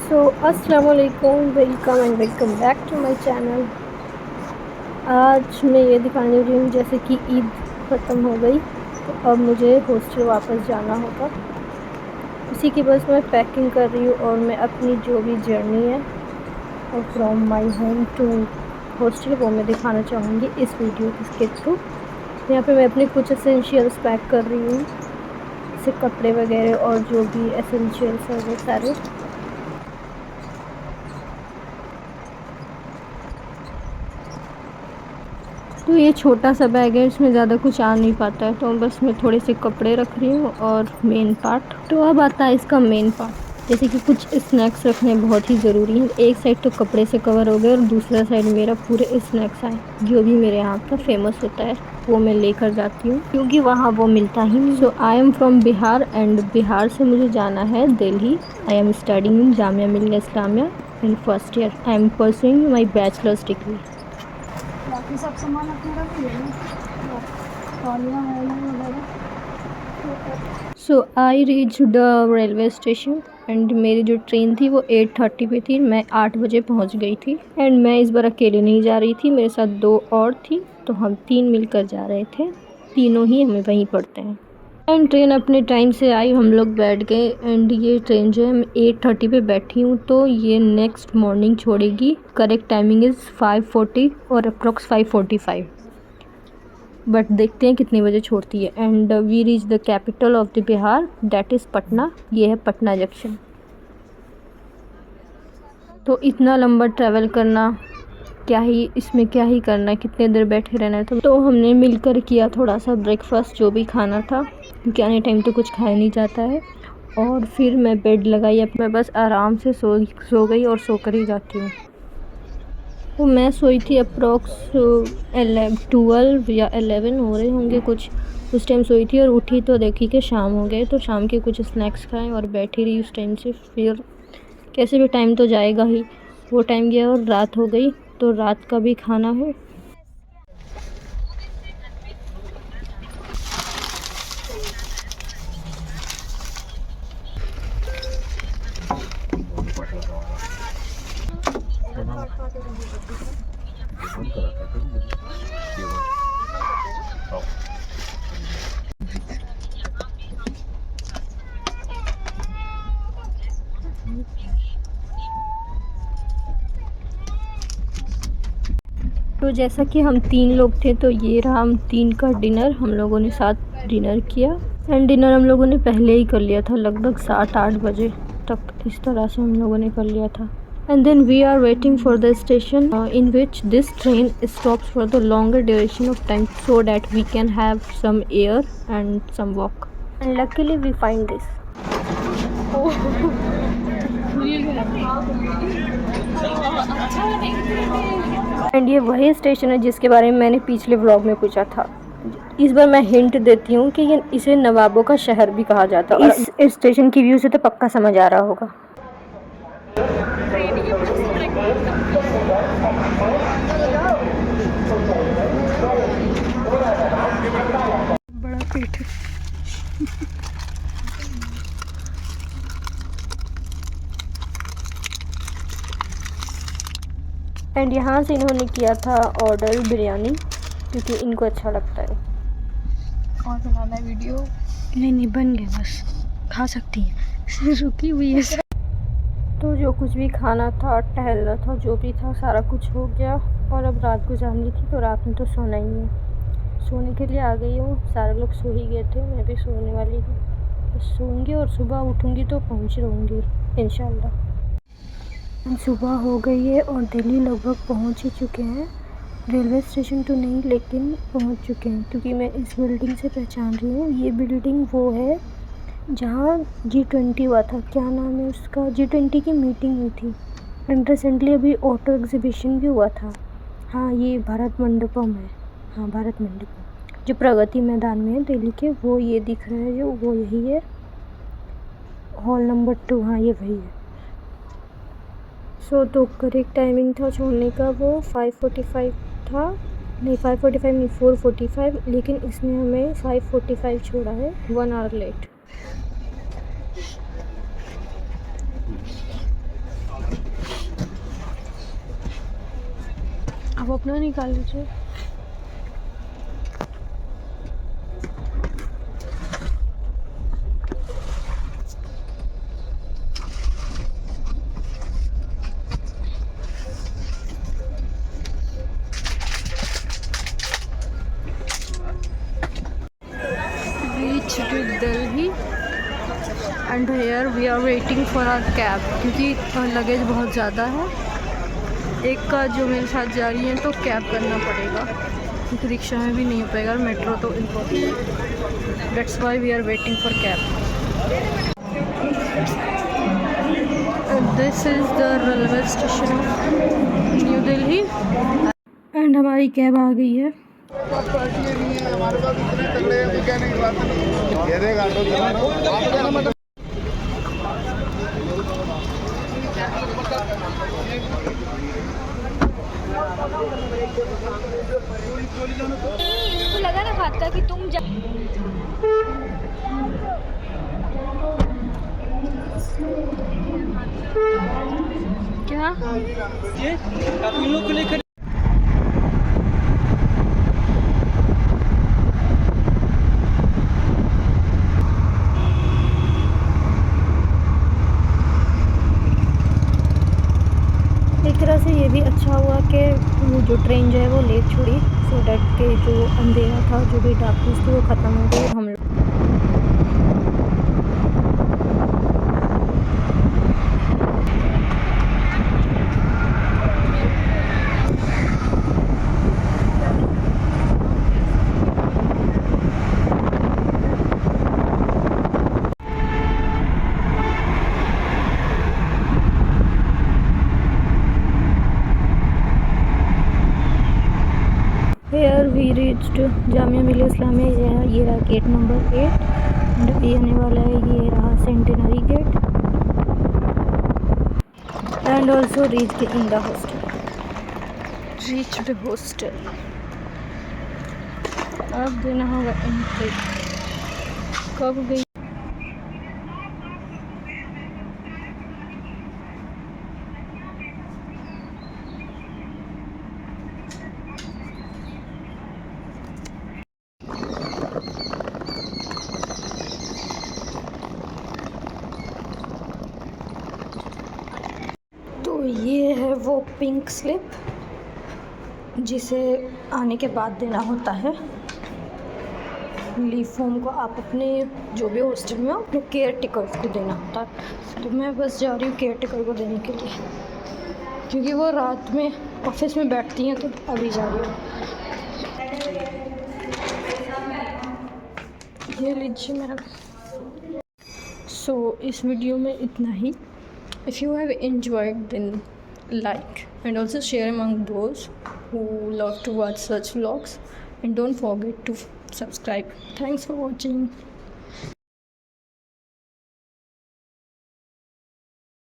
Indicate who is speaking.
Speaker 1: सो अस्सलाम वालेकुम, welcome back to my channel. आज मैं ये दिखाने रही हूँ जैसे कि ईद ख़त्म हो गई तो अब मुझे हॉस्टल वापस जाना होगा। उसी की बस मैं पैकिंग कर रही हूँ और मैं अपनी जो भी जर्नी है और from my home to hostel वो मैं दिखाना चाहूँगी इस वीडियो के थ्रू। यहाँ पे मैं अपने कुछ एसेंशियल्स पैक कर रही हूँ, जैसे कपड़े वगैरह और जो भी एसेंशियल्स है वो सारे। तो ये छोटा सा बैग है, इसमें ज़्यादा कुछ आ नहीं पाता है, तो बस मैं थोड़े से कपड़े रख रही हूँ और मेन पार्ट। तो अब आता है इसका मेन पार्ट, जैसे कि कुछ स्नैक्स रखने बहुत ही ज़रूरी हैं। एक साइड तो कपड़े से कवर हो गए और दूसरा साइड मेरा पूरे स्नैक्स आए, जो भी मेरे यहाँ का फेमस होता है वो मैं लेकर जाती हूँ, क्योंकि वहाँ वो मिलता ही नहीं। So I am from Bihar and Bihar से मुझे जाना है Delhi. I am studying in Jamia Millia Islamia in first year. I am pursuing my bachelor's degree.
Speaker 2: बाकी सब सामान अपने रख लेना, तौलिया वगैरह।
Speaker 1: So I reach the railway station and मेरी जो ट्रेन थी वो 8:30 पे थी। मैं 8 बजे पहुंच गई थी एंड मैं इस बार अकेले नहीं जा रही थी, मेरे साथ 2 और थी, तो हम 3 मिलकर जा रहे थे। तीनों ही हमें वहीं पढ़ते हैं। एंड ट्रेन अपने टाइम से आई, हम लोग बैठ गए एंड ये ट्रेन जो है मैं 8:30 पे बैठी हूँ, तो ये नेक्स्ट मॉर्निंग छोड़ेगी। करेक्ट टाइमिंग इज़ 5:40 और अप्रॉक्स 5:45, बट देखते हैं कितने बजे छोड़ती है। And we reach the capital of the Bihar, that is Patna. ये है पटना जंक्शन। तो इतना लंबा ट्रैवल करना, क्या ही इसमें क्या ही करना है, कितने देर बैठे रहना है। तो हमने मिलकर किया थोड़ा सा ब्रेकफास्ट, जो भी खाना था, क्योंकि आने टाइम तो कुछ खाया नहीं जाता है। और फिर मैं बेड लगाई, अब मैं बस आराम से सो गई और सो कर ही जाती हूँ। तो मैं सोई थी अप्रॉक्स 12 या 11 हो रहे होंगे कुछ, उस टाइम सोई थी। और उठी तो देखी कि शाम हो गए, तो शाम के कुछ स्नैक्स खाए और बैठी रही उस टाइम से। फिर कैसे भी टाइम तो जाएगा ही, वो टाइम गया और रात हो गई, तो रात का भी खाना है। तो जैसा कि हम 3 लोग थे, तो ये रहा हम 3 का डिनर। हम लोगों ने साथ डिनर किया एंड डिनर हम लोगों ने पहले ही कर लिया था, लगभग 7-8 बजे तक इस तरह से हम लोगों ने कर लिया था। And then we are waiting for the station in which this train stops for the longer duration of time, so that we can have some air and some walk. And luckily we find this. And ये वही station है जिसके बारे में मैंने पिछले vlog में पूछा था। इस बार मैं हिंट देती हूँ कि ये इसे नवाबों का शहर भी कहा जाता है, और इस स्टेशन की व्यू से तो पक्का समझ आ रहा होगा। बड़ा पीठ। एंड यहाँ से इन्होंने किया था ऑर्डर बिरयानी, क्योंकि इनको अच्छा लगता है।
Speaker 2: और बनाना है वीडियो?
Speaker 1: नहीं बन गए, बस खा सकती हैं। रुकी हुई है। तो जो कुछ भी खाना था, टहलना था, जो भी था, सारा कुछ हो गया। और अब रात गुजारनी थी, तो रात में तो सोना ही है। सोने के लिए आ गई हूँ, सारे लोग सो ही गए थे, मैं भी सोने वाली हूँ। बस सोऊंगी और सुबह उठूँगी तो पहुँच रहूँगी इंशाल्लाह। सुबह हो गई है और दिल्ली लगभग पहुँच ही चुके हैं। रेलवे स्टेशन तो नहीं, लेकिन पहुँच चुके हैं, क्योंकि मैं इस बिल्डिंग से पहचान रही हूँ। ये बिल्डिंग वो है जहाँ G20 हुआ था, क्या नाम है उसका, G20 की मीटिंग हुई थी। एंड रिसेंटली अभी ऑटो एग्जीबिशन भी हुआ था। हाँ, ये भारत मंडपम है। हाँ, भारत मंडपम जो प्रगति मैदान में है दिल्ली के, वो ये दिख रहा है जो, वो यही है, हॉल नंबर 2। हाँ, ये वही है। तो करेक्ट टाइमिंग था छोड़ने का वो 5:45 था, नहीं 5:45 नहीं 4:45, लेकिन इसने हमें 5:45 छोड़ा है, 1 आवर लेट। आप अपना निकाल लीजिए। Reached Delhi and here we are waiting for our cab क्योंकि लगेज बहुत ज़्यादा है। एक का जो मेरे साथ जा रही है तो कैब करना पड़ेगा क्योंकि रिक्शा में भी नहीं हो पाएगा, मेट्रो तो impossible. That's why we are waiting for cab. This is the railway station of new Delhi and हमारी कैब आ गई है।
Speaker 2: तो लगा ना बात का कि तुम
Speaker 1: क्या एक तरह से ये भी अच्छा हुआ कि वो जो ट्रेन जो है वो लेट छोड़ी, सो डैट के जो अंधेरा था, जो भी डार्कनेस थी वो ख़त्म हो गई। हम लोग Here we reached Jamia Millia Islamia. ये रहा गेट नंबर 8 एंड अभी आने वाला है ये रहा centenary gate and also reached in the hostel. अब देना होगा एंट्री। कब गई तो ये है वो पिंक स्लिप जिसे आने के बाद देना होता है। लीव फॉर्म को आप अपने जो भी हॉस्टल में हो अपने केयर टेकर्स को देना होता है। तो मैं बस जा रही हूँ केयर टेकर को देने के लिए क्योंकि वो रात में ऑफिस में बैठती हैं, तो अभी जा रही हूँ। ये लीजिए मेरा। सो इस वीडियो में इतना ही। If you have enjoyed, then like and also share among those who love to watch such vlogs, and don't forget to subscribe. Thanks for watching.